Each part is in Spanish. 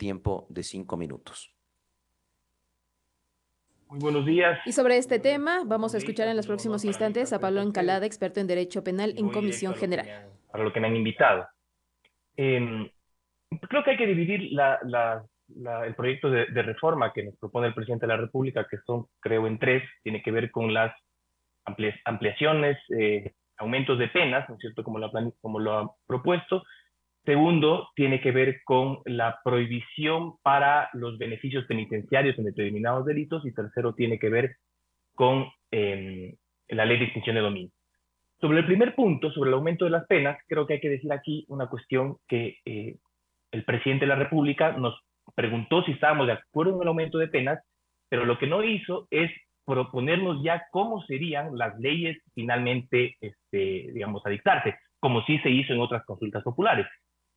tiempo de 5 minutos. Muy buenos días. Y sobre este tema vamos a escuchar en los próximos instantes a Pablo Encalada, experto en Derecho Penal en Comisión General. Para lo que me han invitado. Creo que hay que dividir el proyecto de reforma que nos propone el presidente de la República, que son, creo, en tres. Tiene que ver con las ampliaciones, aumentos de penas, ¿no es cierto?, como lo ha propuesto. Segundo, tiene que ver con la prohibición para los beneficios penitenciarios en determinados delitos. Y tercero, tiene que ver con la ley de extinción de dominio. Sobre el primer punto, sobre el aumento de las penas, creo que hay que decir aquí una cuestión que el presidente de la República nos preguntó si estábamos de acuerdo en el aumento de penas, pero lo que no hizo es proponernos ya cómo serían las leyes finalmente, digamos, a dictarse, como sí se hizo en otras consultas populares.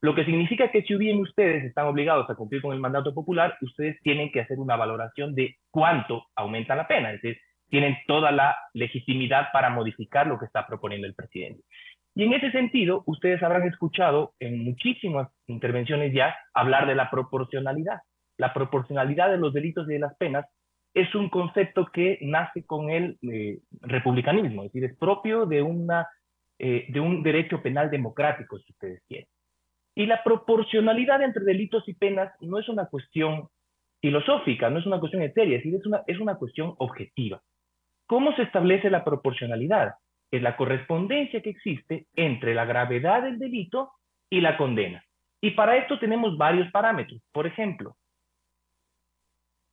Lo que significa que si bien ustedes están obligados a cumplir con el mandato popular, ustedes tienen que hacer una valoración de cuánto aumenta la pena. Es decir, tienen toda la legitimidad para modificar lo que está proponiendo el presidente. Y en ese sentido, ustedes habrán escuchado en muchísimas intervenciones ya hablar de la proporcionalidad. La proporcionalidad de los delitos y de las penas es un concepto que nace con el republicanismo, es decir, es propio de un derecho penal democrático, si ustedes quieren. Y la proporcionalidad entre delitos y penas no es una cuestión filosófica, no es una cuestión etérea, es decir, es una cuestión objetiva. ¿Cómo se establece la proporcionalidad? Es la correspondencia que existe entre la gravedad del delito y la condena. Y para esto tenemos varios parámetros. Por ejemplo,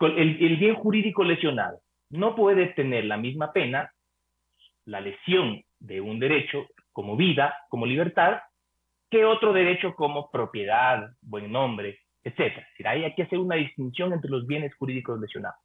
el bien jurídico lesionado no puede tener la misma pena la lesión de un derecho como vida, como libertad, que otro derecho como propiedad, buen nombre, etc. Es decir, hay que hacer una distinción entre los bienes jurídicos lesionados.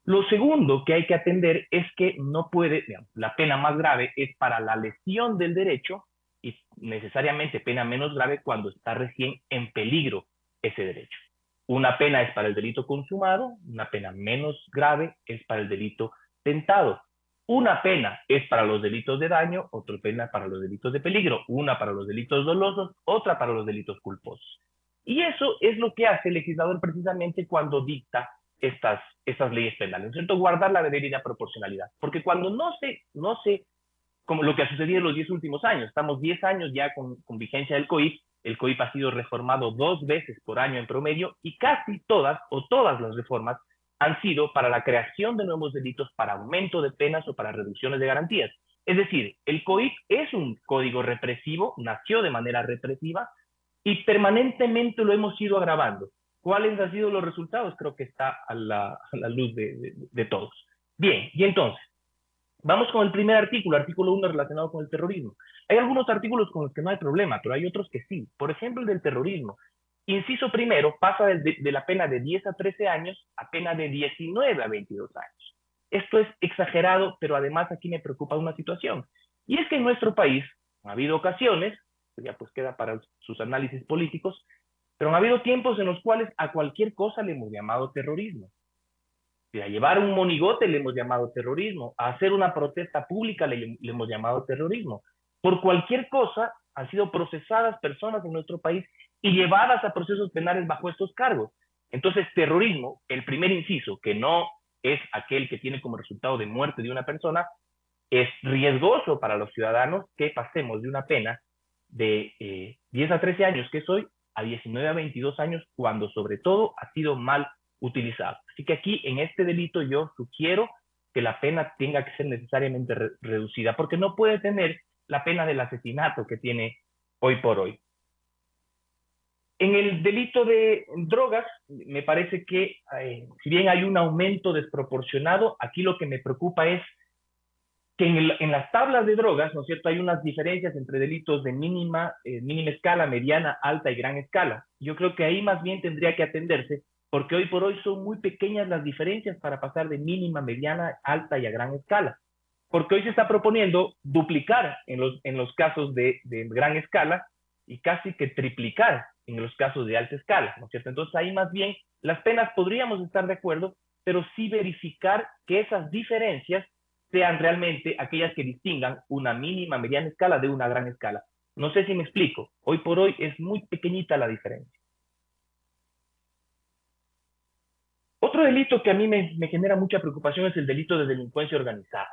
Lo segundo que hay que atender es que no puede, digamos, la pena más grave es para la lesión del derecho y necesariamente pena menos grave cuando está recién en peligro ese derecho. Una pena es para el delito consumado, una pena menos grave es para el delito tentado. Una pena es para los delitos de daño, otra pena para los delitos de peligro, una para los delitos dolosos, otra para los delitos culposos. Y eso es lo que hace el legislador precisamente cuando dicta estas leyes penales, ¿no es cierto? Guardar la debida proporcionalidad. Porque cuando no se, como lo que ha sucedido en los 10 últimos años, estamos 10 años ya con vigencia del COIP, el COIP ha sido reformado 2 veces por año en promedio y casi todas o todas las reformas han sido para la creación de nuevos delitos, para aumento de penas o para reducciones de garantías. Es decir, el COIP es un código represivo, nació de manera represiva y permanentemente lo hemos ido agravando. ¿Cuáles han sido los resultados? Creo que está a la luz de todos. Bien, y entonces, vamos con el primer artículo 1 relacionado con el terrorismo. Hay algunos artículos con los que no hay problema, pero hay otros que sí. Por ejemplo, el del terrorismo. Inciso primero pasa de la pena de 10 a 13 años a pena de 19 a 22 años. Esto es exagerado, pero además aquí me preocupa una situación. Y es que en nuestro país ha habido ocasiones, ya pues queda para sus análisis políticos, pero han habido tiempos en los cuales a cualquier cosa le hemos llamado terrorismo. A llevar un monigote le hemos llamado terrorismo, a hacer una protesta pública le hemos llamado terrorismo. Por cualquier cosa han sido procesadas personas en nuestro país y llevadas a procesos penales bajo estos cargos. Entonces, terrorismo, el primer inciso, que no es aquel que tiene como resultado de muerte de una persona, es riesgoso para los ciudadanos que pasemos de una pena de 10 a 13 años, que es hoy, a 19 a 22 años, cuando sobre todo ha sido mal utilizado. Así que aquí, en este delito, yo sugiero que la pena tenga que ser necesariamente reducida, porque no puede tener la pena del asesinato que tiene hoy por hoy. En el delito de drogas, me parece que, si bien hay un aumento desproporcionado, aquí lo que me preocupa es que en las tablas de drogas, ¿no es cierto?, hay unas diferencias entre delitos de mínima escala, mediana, alta y gran escala. Yo creo que ahí más bien tendría que atenderse, porque hoy por hoy son muy pequeñas las diferencias para pasar de mínima, mediana, alta y a gran escala. Porque hoy se está proponiendo duplicar en los casos de gran escala y casi que triplicar en los casos de alta escala, ¿no es cierto? Entonces ahí más bien las penas podríamos estar de acuerdo, pero sí verificar que esas diferencias sean realmente aquellas que distingan una mínima, mediana escala de una gran escala. No sé si me explico. Hoy por hoy es muy pequeñita la diferencia. Otro delito que a mí me genera mucha preocupación es el delito de delincuencia organizada.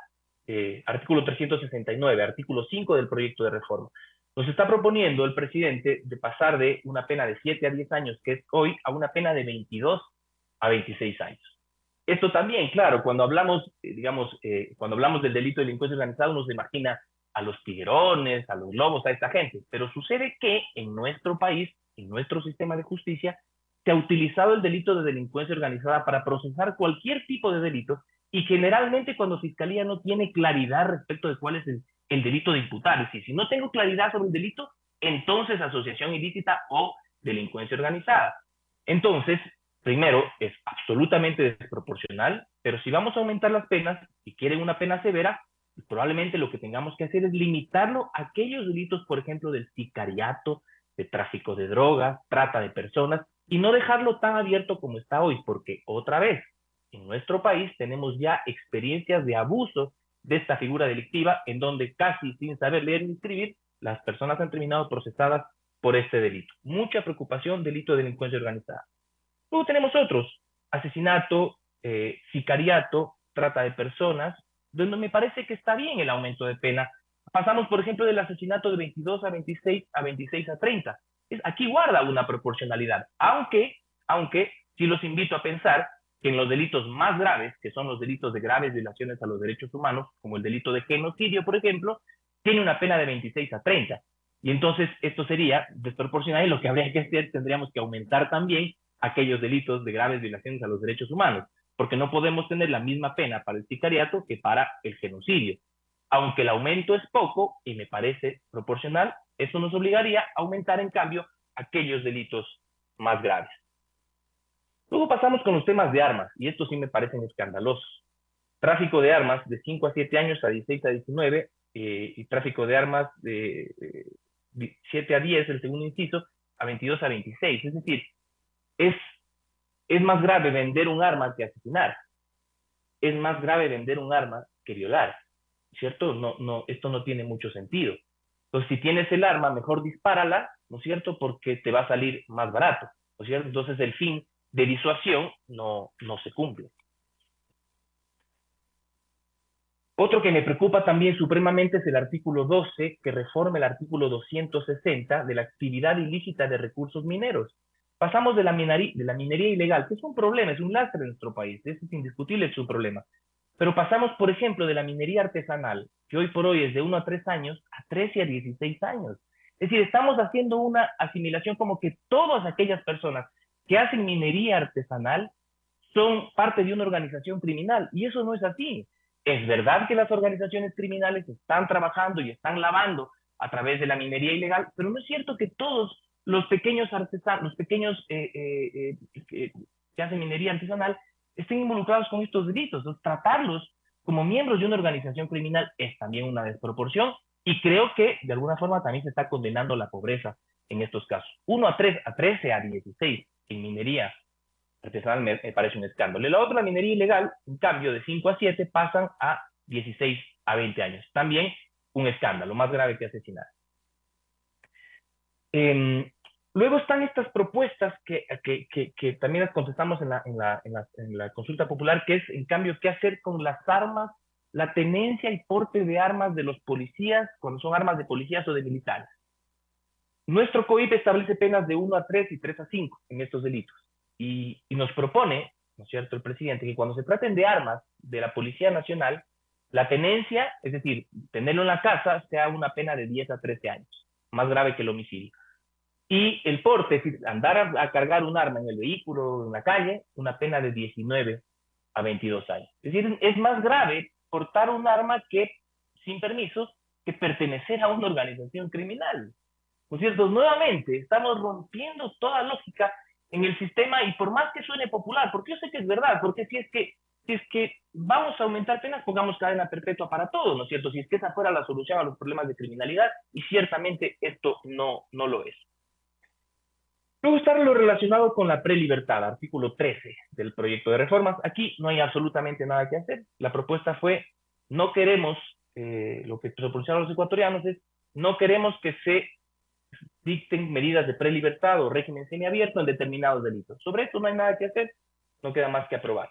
Artículo 369, artículo 5 del proyecto de reforma. Nos está proponiendo el presidente de pasar de una pena de 7 a 10 años, que es hoy, a una pena de 22 a 26 años. Esto también, claro, cuando hablamos, cuando hablamos del delito de delincuencia organizada, uno se imagina a los tiguerones, a los lobos, a esta gente. Pero sucede que en nuestro país, en nuestro sistema de justicia, se ha utilizado el delito de delincuencia organizada para procesar cualquier tipo de delito y generalmente cuando Fiscalía no tiene claridad respecto de cuál es el delito de imputar. Es decir, si no tengo claridad sobre el delito, entonces asociación ilícita o delincuencia organizada. Entonces, primero, es absolutamente desproporcional, pero si vamos a aumentar las penas y quieren una pena severa, probablemente lo que tengamos que hacer es limitarlo a aquellos delitos, por ejemplo, del sicariato, de tráfico de drogas, trata de personas, y no dejarlo tan abierto como está hoy, porque otra vez, en nuestro país tenemos ya experiencias de abuso de esta figura delictiva, en donde casi sin saber leer ni escribir, las personas han terminado procesadas por este delito. Mucha preocupación, delito de delincuencia organizada. Luego tenemos otros, asesinato, sicariato, trata de personas, donde me parece que está bien el aumento de pena. Pasamos, por ejemplo, del asesinato de 22 a 26 a 26 a 30. Aquí guarda una proporcionalidad, aunque sí los invito a pensar que en los delitos más graves, que son los delitos de graves violaciones a los derechos humanos, como el delito de genocidio, por ejemplo, tiene una pena de 26 a 30. Y entonces esto sería desproporcional y lo que habría que hacer, tendríamos que aumentar también aquellos delitos de graves violaciones a los derechos humanos, porque no podemos tener la misma pena para el sicariato que para el genocidio. Aunque el aumento es poco y me parece proporcional, eso nos obligaría a aumentar en cambio aquellos delitos más graves. Luego pasamos con los temas de armas, y estos sí me parecen escandalosos. Tráfico de armas de 5 a 7 años a 16 a 19, y tráfico de armas de 7 a 10, el segundo inciso, a 22 a 26. Es decir, es más grave vender un arma que asesinar. Es más grave vender un arma que violar, ¿cierto? Esto no tiene mucho sentido. Entonces, si tienes el arma, mejor dispárala, ¿no es cierto? Porque te va a salir más barato, ¿no es cierto? Entonces, el fin de disuasión no se cumple. Otro que me preocupa también supremamente es el artículo 12, que reforma el artículo 260 de la actividad ilícita de recursos mineros. Pasamos de la minería ilegal, que es un problema, es un lastre en nuestro país, es indiscutible, es un problema. Pero pasamos, por ejemplo, de la minería artesanal, que hoy por hoy es de 1 a 3 años, a 13 a 16 años. Es decir, estamos haciendo una asimilación como que todas aquellas personas que hacen minería artesanal son parte de una organización criminal, y eso no es así. Es verdad que las organizaciones criminales están trabajando y están lavando a través de la minería ilegal, pero no es cierto que todos los pequeños artesanos, los pequeños que hacen minería artesanal, estén involucrados con estos delitos. Entonces, tratarlos como miembros de una organización criminal es también una desproporción, y creo que de alguna forma también se está condenando la pobreza en estos casos. 1 a 3, a 13 a 16 en minería artesanal me parece un escándalo. Y la otra, la minería ilegal, en cambio, de 5 a 7 pasan a 16 a 20 años. También un escándalo, más grave que asesinar. Luego están estas propuestas que también las contestamos en la consulta popular, que es, en cambio, qué hacer con las armas, la tenencia y porte de armas de los policías, cuando son armas de policías o de militares. Nuestro COIP establece penas de 1 a 3 y 3 a 5 en estos delitos. Y nos propone, ¿no es cierto?, el presidente, que cuando se traten de armas de la Policía Nacional, la tenencia, es decir, tenerlo en la casa, sea una pena de 10 a 13 años, más grave que el homicidio. Y el porte, es decir, andar a cargar un arma en el vehículo, en la calle, una pena de 19 a 22 años. Es decir, es más grave portar un arma que, sin permiso, que pertenecer a una organización criminal. ¿No es cierto? Nuevamente, estamos rompiendo toda lógica en el sistema, y por más que suene popular, porque yo sé que es verdad, porque si es que vamos a aumentar penas, pongamos cadena perpetua para todos, ¿no es cierto? Si es que esa fuera la solución a los problemas de criminalidad, y ciertamente esto no lo es. Luego está lo relacionado con la prelibertad, artículo 13 del proyecto de reformas. Aquí no hay absolutamente nada que hacer. La propuesta fue, no queremos, lo que propusieron los ecuatorianos es, no queremos que se dicten medidas de prelibertad o régimen semiabierto en determinados delitos. Sobre esto no hay nada que hacer. no queda más que aprobar.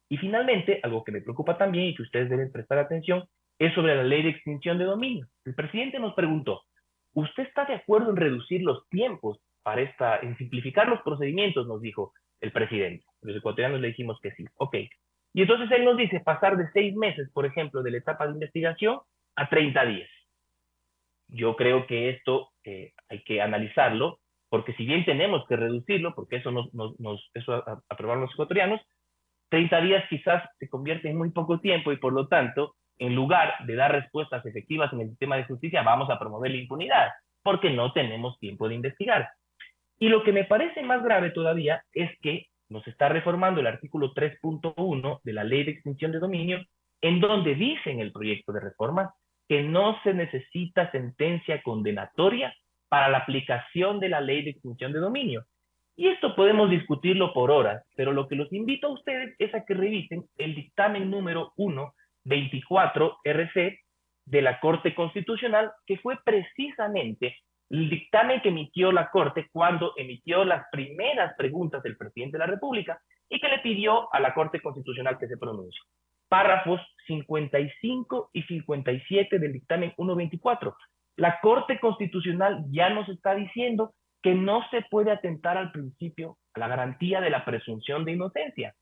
Y finalmente, algo que me preocupa también y que ustedes deben prestar atención, es sobre la ley de extinción de dominio. El presidente nos preguntó, ¿usted está de acuerdo en reducir los tiempos en simplificar los procedimientos? Nos dijo el presidente. Los ecuatorianos le dijimos que sí. Ok. Y entonces él nos dice pasar de 6 meses, por ejemplo, de la etapa de investigación a 30 días. Yo creo que esto hay que analizarlo, porque si bien tenemos que reducirlo, porque eso aprobaron los ecuatorianos, 30 días quizás se convierte en muy poco tiempo y por lo tanto, en lugar de dar respuestas efectivas en el sistema de justicia, vamos a promover la impunidad, porque no tenemos tiempo de investigar. Y lo que me parece más grave todavía es que nos está reformando el artículo 3.1 de la Ley de Extinción de Dominio, en donde dice en el proyecto de reforma que no se necesita sentencia condenatoria para la aplicación de la Ley de Extinción de Dominio. Y esto podemos discutirlo por horas, pero lo que los invito a ustedes es a que revisen el dictamen número 124 RC de la Corte Constitucional, que fue precisamente el dictamen que emitió la Corte cuando emitió las primeras preguntas del presidente de la República y que le pidió a la Corte Constitucional que se pronuncie. Párrafos 55 y 57 del dictamen 124. La Corte Constitucional ya nos está diciendo que no se puede atentar al principio, a la garantía de la presunción de inocencia.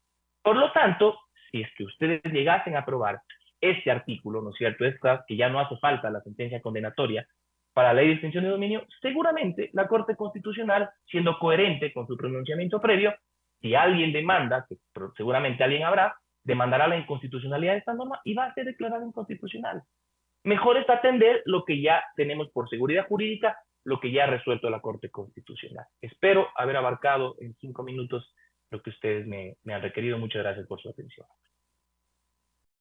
Por lo tanto, si es que ustedes llegasen a aprobar este artículo, ¿no es cierto?, es que ya no hace falta la sentencia condenatoria para la ley de extinción de dominio, seguramente la Corte Constitucional, siendo coherente con su pronunciamiento previo, si alguien demanda, que seguramente alguien habrá, demandará la inconstitucionalidad de esta norma y va a ser declarada inconstitucional. Mejor es atender lo que ya tenemos por seguridad jurídica, lo que ya ha resuelto la Corte Constitucional. Espero haber abarcado en 5 minutos lo que ustedes me han requerido. Muchas gracias por su atención.